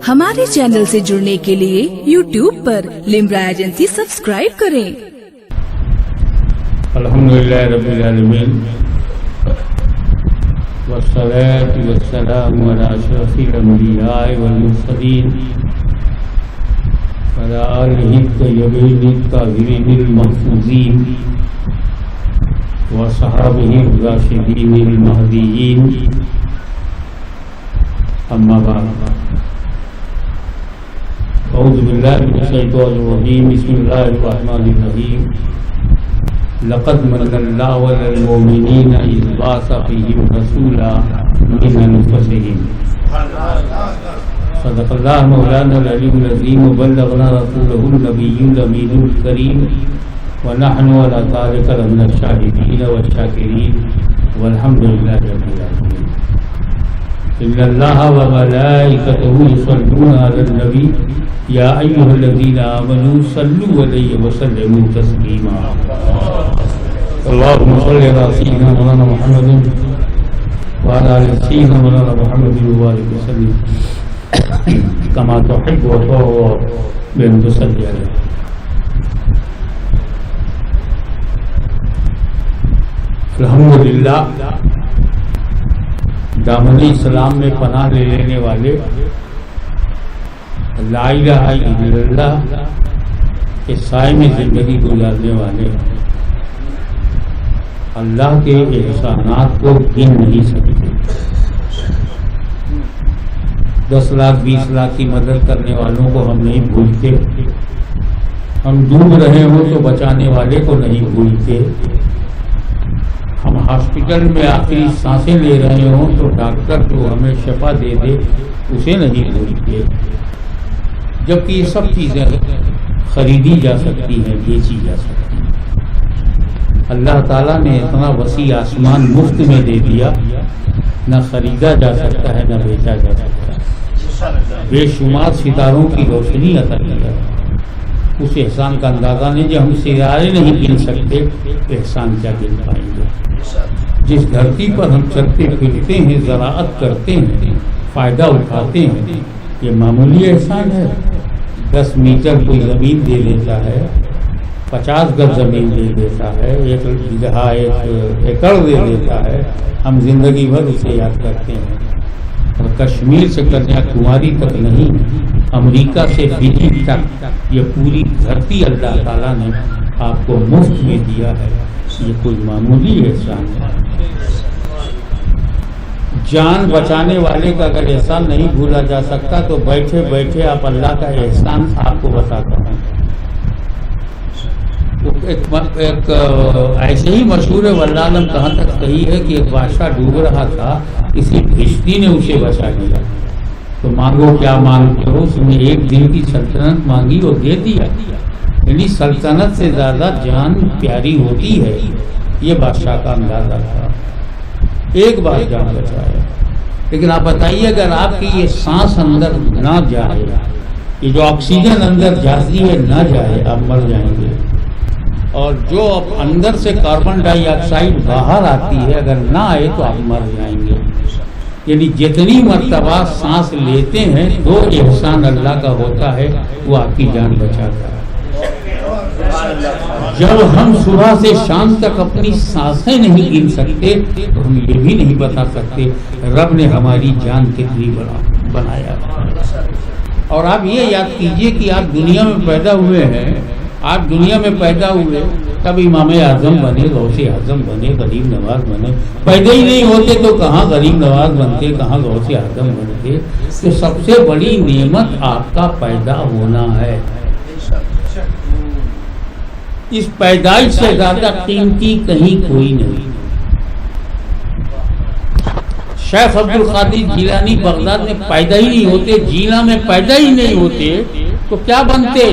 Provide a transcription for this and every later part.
ہمارے چینل سے جڑنے کے لیے YouTube پر لمرا ایجنسی سبسکرائب کریں۔ الحمدللہ رب العالمین والصلاة والسلام علی اشرف الانبیاء والمرسلین وعلی آلہ الطیبین الطاہرین المحفوظین وصحابہ الراشدین المہدیین، اما بعد، اعوذ باللہ من الشیطان الرجیم، بسم اللہ الرحمن الرحیم۔ لقد من اللہ علی المؤمنین اذ بعث فیہم رسولا من انفسہم، صدق اللہ مولانا العلی العظیم، وبلغنا رسولہ النبی الامین الکریم، ونحن علی ذلک لمن الشاہدین والشاکرین، والحمدللہ رب العالمین۔ ان اللہ وملائکتہ یصلون علی النبی یا ایھا الذین آمنوا صلوا علیہ وسلموا تسلیما۔ اللهم صل على سيدنا مولانا محمد وعلى آل سيدنا مولانا محمد وبارك وسلم كما تحب وترضى بأن تصلي عليه۔ الحمدللہ، دامن اسلام میں پناہ لے لینے والے، لا الہ الا اللہ کے سائے میں زندگی گزارنے والے، اللہ کے احسانات کو گن نہیں سکتے۔ 10 لاکھ 20 لاکھ کی مدد کرنے والوں کو ہم نہیں بھولتے، ہم ڈوب رہے ہوں تو بچانے والے کو نہیں بھولتے، ہم ہاسپٹل میں آخری سانسیں لے رہے ہوں تو ڈاکٹر جو ہمیں شفا دے دے اسے نہیں بھولتے، جبکہ یہ سب چیزیں خریدی جا سکتی ہیں، بیچی جا سکتی ہیں۔ اللہ تعالیٰ نے اتنا وسیع آسمان مفت میں دے دیا، نہ خریدا جا سکتا ہے نہ بیچا جا سکتا ہے۔ بے شمار ستاروں کی روشنی عطا کیا، اس احسان کا اندازہ نہیں، جو ہم ستارے نہیں گن سکتے، احسان کیا گن پائیں گے؟ جس دھرتی پر ہم چلتے پھرتے ہیں، زراعت کرتے ہیں، فائدہ اٹھاتے ہیں، یہ معمولی احسان ہے؟ 10 میٹر کوئی زمین دے دیتا ہے، 50 گز زمین دے دیتا ہے، 1 بیگھہ 1 ایکڑ دے دیتا ہے، ہم زندگی بھر اسے یاد کرتے ہیں۔ اور کشمیر سے کنیا کماری تک نہیں، امریکہ سے فجی تک یہ پوری دھرتی اللہ تعالیٰ نے آپ کو مفت میں دیا ہے، یہ کوئی معمولی احسان ہے؟ جان بچانے والے کا اگر احسان نہیں بھولا جا سکتا تو بیٹھے بیٹھے آپ اللہ کا احسان آپ کو بتاتا ہوں۔ ایک ایسے ہی مشہور ہے، واللہ عالم کہاں تک صحیح ہے، کہ ایک بادشاہ ڈوب رہا تھا، کسی بھشتی نے اسے بچا لیا۔ تو مانگو کیا مانگتے ہو؟ اس نے 1 دن کی سلطنت مانگی اور دے دیا۔ یعنی سلطنت سے زیادہ جان پیاری ہوتی ہے، یہ بادشاہ کا اندازہ تھا۔ ایک بار جان بچایا، لیکن آپ بتائیے اگر آپ کی یہ سانس اندر نہ جائے، یہ جو آکسیجن اندر جاتی ہے نہ جائے، آپ مر جائیں گے۔ اور جو اندر سے کاربن ڈائی آکسائڈ باہر آتی ہے، اگر نہ آئے تو آپ مر جائیں گے۔ یعنی جتنی مرتبہ سانس لیتے ہیں، 2 احسان اللہ کا ہوتا ہے، وہ آپ کی جان بچاتا ہے۔ جب ہم صبح سے شام تک اپنی سانسیں نہیں گن سکتے تو ہم یہ بھی نہیں بتا سکتے رب نے ہماری جان کتنی بنایا۔ اور آپ یہ یاد کیجئے کہ آپ دنیا میں پیدا ہوئے ہیں، آپ دنیا میں پیدا ہوئے تب امام اعظم بنے، غوث اعظم بنے، غریب نواز بنے۔ پیدا ہی نہیں ہوتے تو کہاں غریب نواز بنتے، کہاں غوث اعظم بنتے؟ تو سب سے بڑی نعمت آپ کا پیدا ہونا ہے۔ اس پیدائش سے زیادہ قیمتی کہیں کوئی نہیں۔ شیخ عبد القادر جیلانی بغداد میں پیدا ہی نہیں ہوتے، جینا میں پیدا ہی نہیں ہوتے تو کیا بنتے؟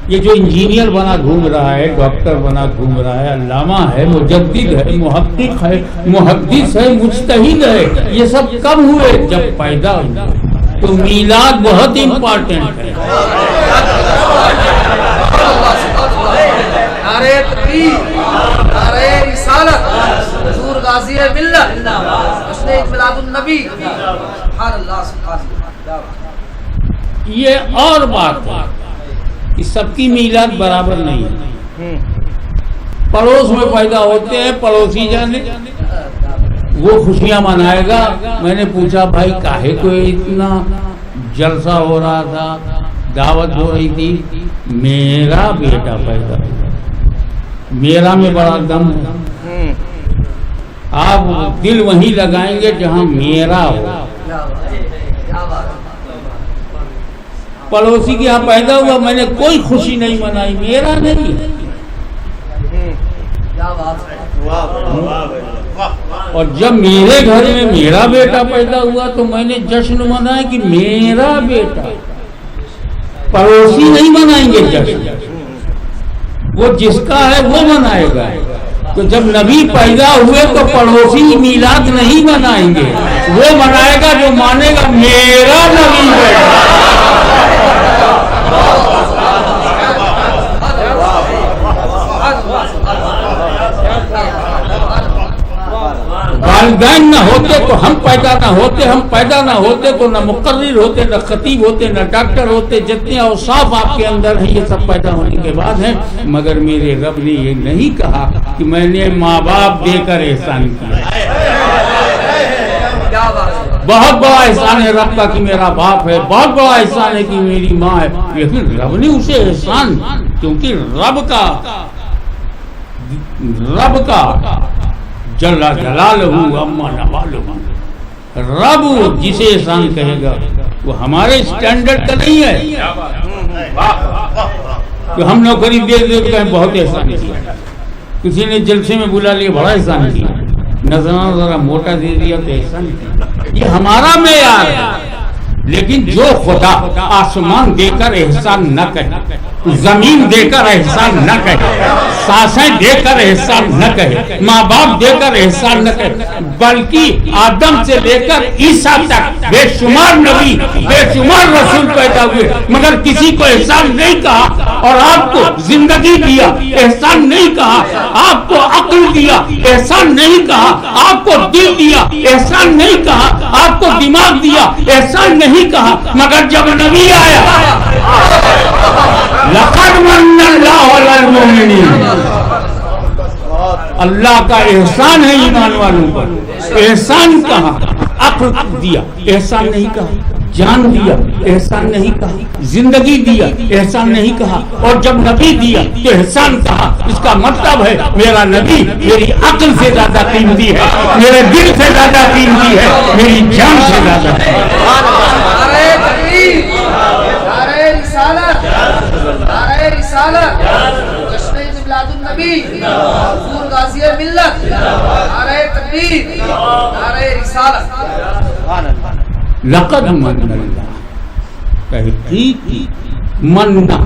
یہ جو انجینئر بنا گھوم رہا ہے، ڈاکٹر بنا گھوم رہا ہے، علامہ ہے، مجدد ہے، محقق ہے، محدث ہے، مجتہد ہے، یہ سب کب ہوئے؟ جب پیدا ہوئے۔ تو میلاد بہت امپورٹنٹ ہے۔ نعرہ تکبیر، نعرہ رسالت، حضور غازی ملت، میلاد النبی. سبحان اللہ سبحان اللہ. یہ اور بات ہے کہ سب کی میلاد برابر نہیں ہے. پڑوس میں پیدا ہوتے ہیں پڑوسی جانے وہ خوشیاں منائے گا. میں نے پوچھا بھائی کاہے کو اتنا جلسہ ہو رہا تھا دعوت ہو رہی تھی. میرا بیٹا پیدا ہوا. میرا میں بڑا دم ہے. آپ دل وہیں لگائیں گے جہاں میرا ہو. پڑوسی کے یہاں پیدا ہوا میں نے کوئی خوشی نہیں منائی. میرا نہیں. اور جب میرے گھر میں میرا بیٹا پیدا ہوا تو میں نے جشن منایا کہ میرا بیٹا. پڑوسی نہیں منائیں گے جشن. وہ جس کا ہے وہ منائے گا. تو جب نبی پیدا ہوئے تو پڑوسی میلاد نہیں منائیں گے. وہ منائے گا جو مانے گا میرا نبی پیدا. والدین نہ ہوتے تو ہم پیدا نہ ہوتے. ہم پیدا نہ ہوتے تو نہ مقرر ہوتے نہ خطیب ہوتے نہ ڈاکٹر ہوتے. جتنے اوصاف آپ کے اندر ہیں یہ سب پیدا ہونے کے بعد ہیں. مگر میرے رب نے یہ نہیں کہا کہ میں نے ماں باپ دے کر احسان کیا. بہت بڑا احسان ہے رب کا کہ میرا باپ ہے. بہت بڑا احسان ہے کہ میری ماں ہے. لیکن رب نے اسے احسان کیونکہ رب کا جل جلالہ اما نوالہ. رب جسے احسان کہے گا وہ ہمارے اسٹینڈرڈ کا نہیں ہے کہ ہم نوکری دے دے کہیں بہت احسان کیا. کسی نے جلسے میں بلا لیا بڑا احسان کیا. نذرانہ ذرا موٹا دے دیا تو احسان کیا. یہ ہمارا معیار ہے. لیکن جو خدا آسمان دے کر احسان نہ کہے, زمین دے کر احسان نہ کہے, سانسیں دے کر احسان نہ کہے, ماں باپ دے کر احسان نہ کہے, بلکہ آدم سے لے کر عیسیٰ تک بے شمار نبی بے شمار رسول پیدا ہوئے مگر کسی کو احسان نہیں کہا. اور آپ کو زندگی دیا احسان نہیں کہا, آپ کو عقل دیا احسان نہیں کہا, آپ کو دل دیا احسان نہیں کہا, آپ کو دماغ دیا احسان نہیں کہا. مگر جب نبی آیا لقد من اللہ علی المؤمنین, اللہ کا احسان ہے ایمان والوں پر. احسان کہا, عقل دیا احسان نہیں کہا, جان دیا احسان نہیں کہا, زندگی دیا احسان نہیں کہا, اور جب نبی دیا تو احسان کہا. اس کا مطلب ہے میرا نبی میری عقل سے زیادہ قیمتی ہے, میرے دل سے زیادہ قیمتی ہے, میری جان سے زیادہ ہے. جشن میلاد النبی, حضور غازی ملت, نعرہ تکبیر, نعرہ رسالت. لقد من اللہ, تحقیق مننا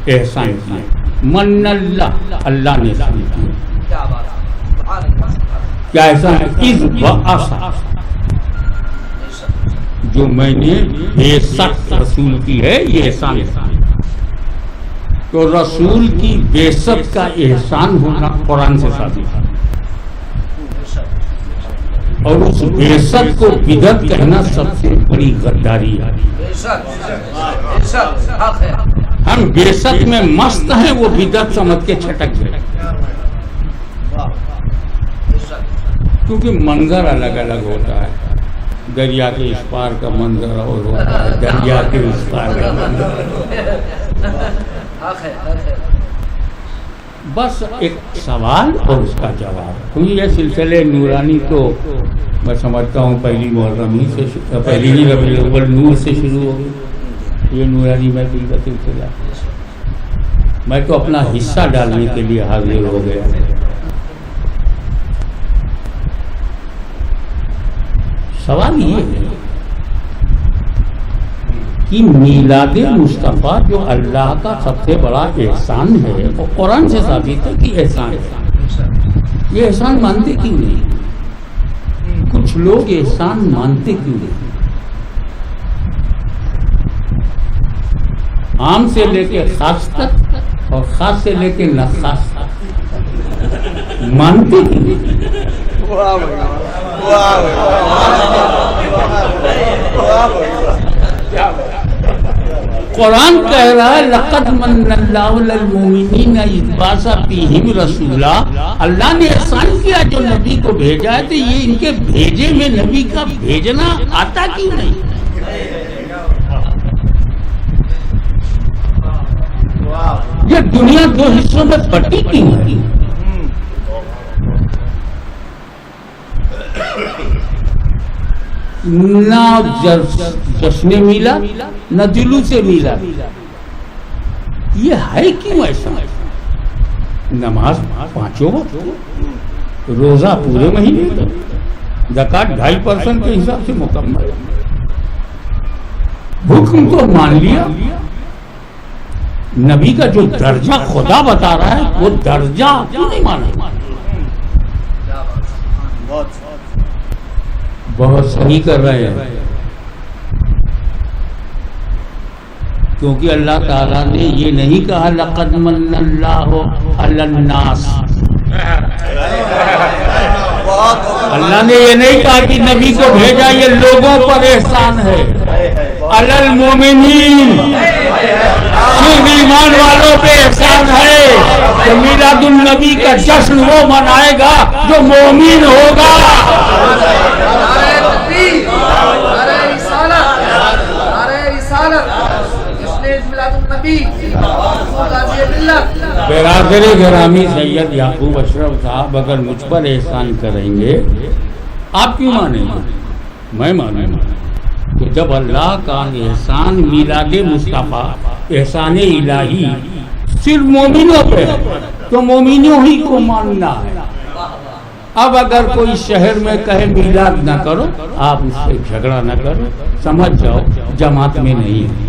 احسان کیا. من اللہ, اللہ نے احسان کیا. کیا احسان ہے؟ اذ بعث, جو میں نے بعثت رسول کی ہے یہ احسان ہے. تو رسول کی بعثت کا احسان ہونا قرآن سے ثابت ہے, اور اس بعثت کو بدعت کہنا سب سے بڑی غداری ہے. ہم بعثت میں مست ہیں, وہ بدعت سمجھ کے چھٹک گئے. کیونکہ منظر الگ الگ ہوتا ہے. دریا کے اس پار کا منظر اور ہوتا ہے, دریا کے اس پار کا منظر. بس ایک سوال اور اس کا جواب. کیونکہ یہ سلسلے نورانی تو میں سمجھتا ہوں پہلی محرم ہی سے, پہلی ہی ربیع الاول نور سے شروع ہو گئی. یہ نورانی محفل کا سلسلہ میں تو اپنا حصہ ڈالنے کے لیے حاضر ہو گیا. سوال یہ ہے کہ میلاد مصطفیٰ جو اللہ کا سب سے بڑا احسان ہے, وہ قرآن سے ثابت ہے کہ احسان ہے. یہ احسان مانتے کیوں نہیں؟ کچھ لوگ احسان مانتے کیوں نہیں؟ عام سے لے کے خاص تک اور خاص سے لے کے ناخاص تک مانتے کیوں نہیں؟ قرآن کہہ رہا ہے لقد من اللہ علی المؤمنین اذ بعث فیہم رسولا، اللہ نے احسان کیا جو نبی کو بھیجا ہے، تو یہ ان کے بھیجے میں نبی کا بھیجنا آتا کیوں نہیں؟ یہ دنیا دو حصوں میں بٹی کیوں ہے؟ نہ جشن میلا نہ جلوس میلا، یہ ہے کیوں ایسا؟ نماز 5 وقت، روزہ پورے مہینے کا، زکوٰۃ 2.5% کے حساب سے مکمل، حکم تو مان لیا، نبی کا جو درجہ خدا بتا رہا ہے وہ درجہ کیوں نہیں مانا؟ بہت صحیح کر رہے ہیں، کیونکہ اللہ تعالیٰ نے یہ نہیں کہا لقد من اللہ علی الناس، اللہ نے یہ نہیں کہا کہ نبی کو بھیجا یہ لوگوں پر احسان ہے، علی المومنین، صرف ایمان والوں پہ احسان ہے کہ میلاد النبی کا جشن وہ منائے گا جو مومن ہوگا۔ برادر گرامی سید یعقوب اشرف صاحب اگر مجھ پر احسان کریں گے آپ کیوں مانیں گے؟ میں مانوں گا کہ جب اللہ کا احسان میلاد مصطفیٰ احسان الہی صرف مومنوں پہ ہے تو مومنوں ہی کو ماننا ہے۔ اب اگر کوئی شہر میں کہے میلاد نہ کرو، آپ اس سے جھگڑا نہ کرو، سمجھ جاؤ جماعت میں نہیں ہے،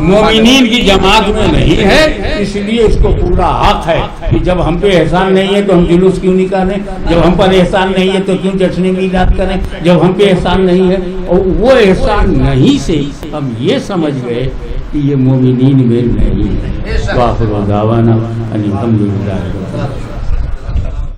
مومنین کی جماعت میں نہیں ہے، اس لیے اس کو پورا حق ہے کہ جب ہم پہ احسان نہیں ہے تو ہم جلوس کیوں نکالیں، جب ہم پر احسان نہیں ہے تو کیوں جشن میلاد کریں، جب ہم پہ احسان نہیں ہے۔ اور وہ احسان نہیں سے ہم یہ سمجھ گئے کہ یہ مومنین میں نہیں ہے۔ وآخر دعوانا الحمدللہ۔